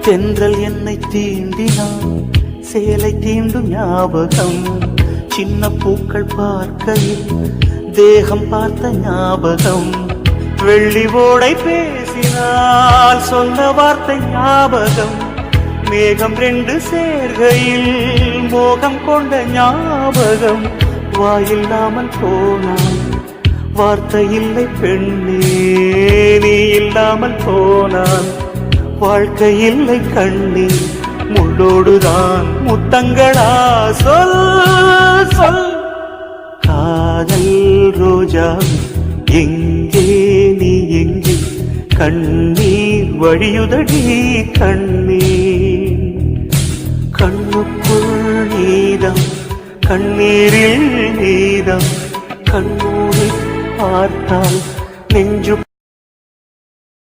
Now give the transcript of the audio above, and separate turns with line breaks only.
தென்றல் என்னை தீண்டினான் சேலை தீண்டும் ஞாபகம் சின்ன பூக்கள் பார்க்கையில் தேகம் பார்த்த ஞாபகம் வெள்ளி ஓடை பேசினால் சொன்ன வார்த்தை ஞாபகம் மேகம் ரெண்டு சேர்கையில் மோகம் கொண்ட ஞாபகம் வாயில்லாமல் போனான் வார்த்தை இல்லை பெண்ணே நீ இல்லாமல் போனான் வாழ்க்கை இல்லை கண்ணே முள்ளோடுதான் முத்தங்களா சொல் சொல் காதல் ரோஜா எங்கே நீ எங்கே கண்ணீர் வழியுதடி கண்ணீர் கண்ணுக்குள் நீதம் கண்ணீரில் நீதம் கண்ணூரை பார்த்தால் நெஞ்சு